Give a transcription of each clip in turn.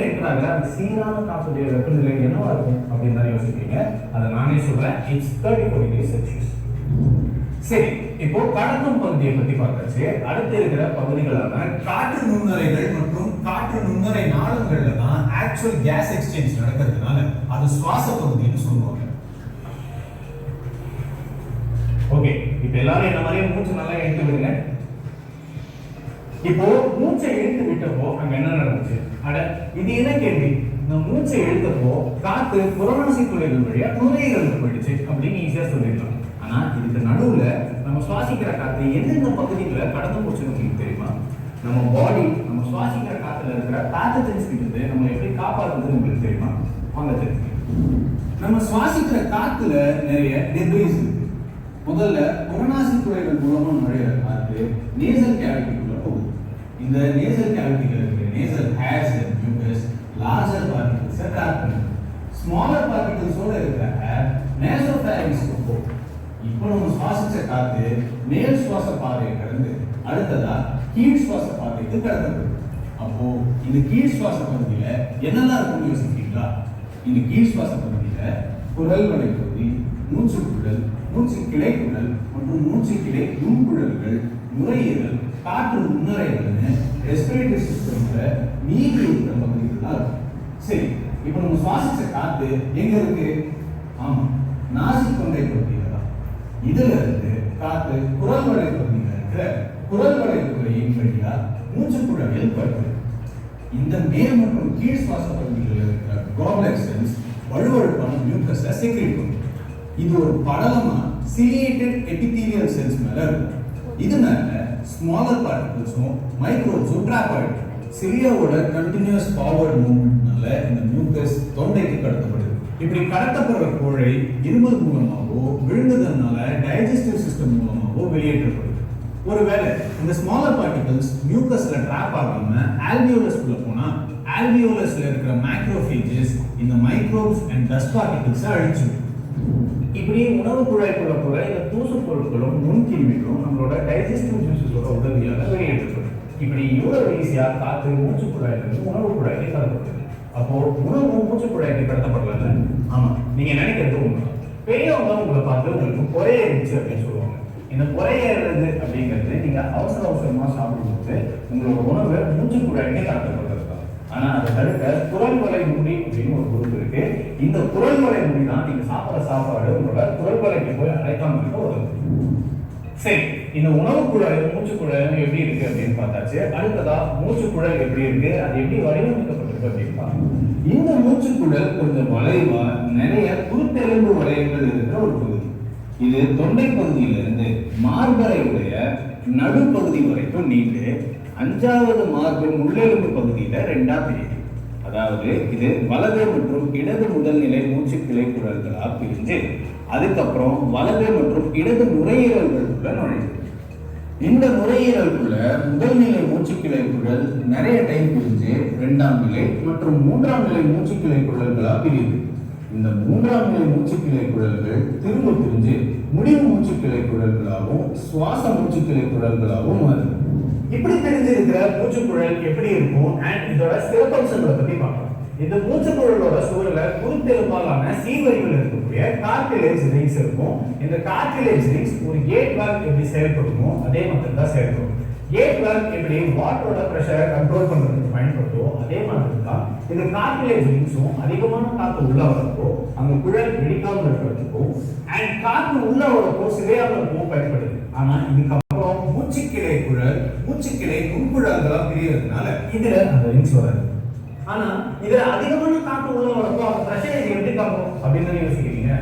இருக்கிறாங்க அந்த சீரான காற்றுடைய வெப்பநிலை என்னவா இருக்கும் அப்படின்னு தான் யோசிப்பீங்க. அதை நானே சொல்றேன். It's 34 degree Celsius. சரி, இப்போ கடத்தும் பகுதியை பத்தி பார்த்தாச்சு. அடுத்து இருக்கிற பகுதிகளான காற்று நுண்ணறைகள் மற்றும் காற்று நுண்ணறை நாளங்கள்ல தான் ஆக்சுவல் கேஸ் எக்ஸ்சேஞ்ச் நடக்கிறதுனால அது சுவாச பகுதின்னு சொல்லுவாங்க. ஓகே, இப்போ எல்லாரும் என்ன மாதிரியே மூச்சு நல்லா இழுத்து விடுங்க. இப்போ மூச்சை இழுத்து விட்டப்போ அங்க என்ன நடந்துச்சு? அட இது என்ன கேள்வி? இந்த மூச்சை இழுத்தப்போ காத்து புறநாசி துளைகள் வழியா நுரையீரலுக்கு போயிடுச்சு அப்படின்னு ஈஸியா சொல்லிடலாம். ஆனா இதுக்கு நடுவுல நம்ம சுவாசிக்கிற காத்து எந்தெந்த பகுதிகளை கடந்து போச்சுன்னு உங்களுக்கு தெரியுமா? நம்ம பாடி நம்ம சுவாசிக்கிற காத்துல இருக்கிற பேத்தஜன்ஸ் கிட்ட நம்ம எப்படி காப்பாற்றுறதுன்னு உங்களுக்கு தெரியுமா? வாங்க தெரிஞ்சுக்கலாம். நம்ம சுவாசிக்கிற காத்துல நிறைய டெப்ரிஸ் இருக்கு. முதல்ல புறநாசி துளைகள் மூலமா நுழையிற காத்து நேசல் கேவிட்டிக்குள்ள போகுது. இந்த நேசல் கேவிட்டிகள் இருக்கிற nasal hairs and mucus larger particles drop பண்ணுது. ஸ்மாலர் பார்ட்டிகல்ஸோட இருக்கிற ஹேர் நேசோஃபேரிங்ஸ்க்கு போகும். இப்போ நம்ம சுவாசிச்ச காத்து மேல் சுவாச பாதையை கடந்து அடுத்ததா கீழ் சுவாச பாதைக்கு கடத்தப்படுது. அப்போ இந்த கீழ் சுவாச பகுதியில என்னெல்லாம் இருக்கும்னு யோசிக்கிறீங்களா? இந்த கீழ் சுவாச பகுதியில குரல் வளை பகுதி, மூச்சுக்குழல், மூச்சு கிளைக்குழல் மற்றும் மூச்சு கிளை நுண்குழல்கள், நுரையீரல், காற்று நுண்ணறைகள்னு ரெஸ்பிரேட்டரி சிஸ்டம்ல மீதி இருக்கிற பகுதிகள் தான் இருக்கும். சரி, இப்போ நம்ம சுவாசிச்ச காத்து எங்க இருக்கு? ஆமா, நாசி தொண்டை பகுதியில தான். இதுல இருந்து காத்து குரல் வளை பகுதியில இருக்கிற குரல் வளை துளையின் வழியா மூச்சுக்குழலில் படுது. இந்த மேல் மற்றும் கீழ் சுவாச பகுதிகளில் இருக்கிற கோப்லெட் செல்ஸ் வழுவழுப்பான மியூக்கஸை செக்ரேட் பண்ணும். இது ஒரு படலமா சிலியேட்டட் எபிதீலியல் செல்ஸ் மேல இருக்கும். இது மேல ஸ்மாலர் பார்ட்டிகல்ஸும் மைக்ரோப்ஸும் ட்ராப் ஆயிடும். சிலியாவோட கண்டினியூஸ் ஃபார்வர்ட் மூவ்மெண்ட்னால இந்த மியூக்கஸ் தொண்டைக்கு கடத்தப்படுது. இப்படி கடத்தப்படுற கோழை இருமல் மூலமாவோ விழுங்குதனால டைஜஸ்டிவ் சிஸ்டம் மூலமாவோ வெளியேற்றப்படுது. ஒருவேளை இந்த ஸ்மாலர் பார்ட்டிகல்ஸ் மியூக்கஸ்ல ட்ராப் ஆகாம ஆல்வியோலஸ்க்குள்ள போனா ஆல்வியோலஸ்ல இருக்கிற மேக்ரோஃபேஜஸ் இந்த மைக்ரோப்ஸ் அண்ட் டஸ்ட் பார்ட்டிகல்ஸை அழிச்சிடும். இப்படி உணவு குழாய்க்குள்ள போற இந்த தூசு பொருட்களும் நுண்கிருமிகளும் நம்மளோட டைஜஸ்டிவ் ஜூஸஸோட உதவியால வெளியேற்றப்படும். இப்படி இவ்வளவு ஈஸியா காத்து மூச்சு குழாயிலிருந்து உணவு குழாய்க்கு கடத்தப்படுது. அப்போ உணவு மூச்சு குழாய்க்கு கடத்தப்படல. ஆமா, நீங்க நினைக்கிறது உண்மை. பெரியவங்க உங்களை பார்த்து உங்களுக்கு பொறையேறிச்சு அப்படின்னு சொல்லுவாங்க. இந்த பொறையேறது அப்படிங்கிறது நீங்க அவசர அவசரமா சாப்பிடும்போது உங்களோட உணவு மூச்சு குழாய்க்கு கடத்தப்படுறது. ஆனா அதை தடுக்க குரல் வளை முடி அப்படின்னு ஒரு குரூப் இருக்கு. இந்த குரல் வளை முடி தான் நீங்க சாப்பிட்ற சாப்பாடு உங்களோட குரல் வளைக்கு போய் அடைக்காம இருக்க உதவும். சரி, இந்த உணவு குழாய் மூச்சு குழாய் எப்படி இருக்கு அப்படின்னு பார்த்தாச்சு. அடுத்ததா மூச்சு குழல் எப்படி இருக்கு, அது எப்படி வடிவமைக்கப்பட்டிருக்கு அப்படின்னு பார்க்கணும். இந்த மூச்சு குழல் கொஞ்சம் வளைவா நிறைய குருத்தெலும்பு வளையங்கள் இருக்கிற ஒரு பகுதி. இது தொண்டை பகுதியிலிருந்து மார்பறையுடைய நடுப்பகுதி வரைக்கும் நீண்டு 5வது மார்பின் உள்ளெலும்பு பகுதியில 2ஆ பிரியுது. அதாவது இது வலது மற்றும் இடது முதல்நிலை மூச்சு கிளை குழல்களா பிரிஞ்சு அதுக்கப்புறம் வலது மற்றும் இடது நுரையீரல்களுக்குள்ள நுழையுது. இந்த நுரையீரலுக்குள்ள முதல்நிலை மூச்சு கிளை குழல் நிறைய டைம் பிரிஞ்சு 2ஆம் நிலை மற்றும் 3ஆம் நிலை மூச்சு கிளை குழல்களா பிரியுது. இந்த 3ஆம் நிலை மூச்சு கிளை குழல்கள் திரும்ப பிரிஞ்சு முடிவு மூச்சு கிளை குழல்களாகவும் சுவாச மூச்சு கிளை குழல்களாகவும் மாறுது. இப்படி தெரிஞ்சிருக்கிற மூச்சுக்குழல் எப்படி இருக்கும் அண்ட் இதோட சிறப்பம்சங்களை பத்தி பார்க்கலாம். இந்த மூச்சுக்குழலோட சூழல குருத்தெலும்பாலான சீவரிகள் இருக்கக்கூடிய கார்டிலேஜ் ரிங்ஸ் இருக்கும். இந்த கார்டிலேஜ் ரிங்ஸ் ஒரு கேட் வால்வ் எப்படி செயல்படுமோ அதே மாதிரி தான் செயல்படும். கேட் வால்வ் எப்படி வாட்டரோட பிரஷரை கண்ட்ரோல் பண்றதுக்கு பயன்படுத்தும் அதே மாதிரி தான் இந்த கார்டிலேஜ் ரிங்ஸும் அதிகமான காற்று உள்ள வரப்போ அங்க குழல் வெடிக்காமல் இருக்கிறதுக்கும் அண்ட் காற்று உள்ள வரப்போ சிதையாமல் இருக்கவும் பயன்படுது. ஆனா இதுக்கு மூச்சுக்கிளை குழல் மூச்சுக்கிளை நுண்குழல்களா பிரியறதுனால இதுல அந்த ரிங்ஸ் வராது. ஆனா இதுல அதிகமான காற்று உள்ள வரப்போ அந்த பிரஷரை எப்படி காக்கும் அப்படின்னு யோசிக்கிறீங்க.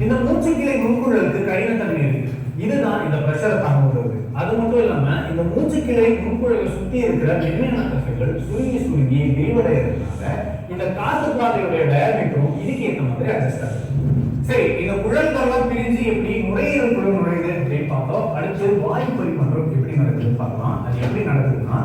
இந்த மூச்சுக்கிளை நுண்குழலுக்கு கடினத்தன்மை இருக்கு. இதுதான் இந்த பிரஷரை தாங்க உதவுது. அது மட்டும் இல்லாம இந்த மூச்சுக்கிளை நுண்குழலை சுத்தி இருக்கிற மென்மையான தசைகள் சுருங்கி விரிவடைகிறதுனால இந்த காற்று பாதையுடைய டயாமீட்டரும் இதுக்கு ஏற்ற மாதிரி அட்ஜஸ்ட் ஆகுது. சரி, இந்த குழல்கள்லாம் பிரிஞ்சு எப்படி நுரையீரலுக்குள்ள நுழையுது அப்படின்னு பார்த்தோம். அடுத்து வாயு பரிமாற்றம் எப்படி நடக்குதுன்னு பார்க்கலாம். அது எப்படி நடக்குதுன்னா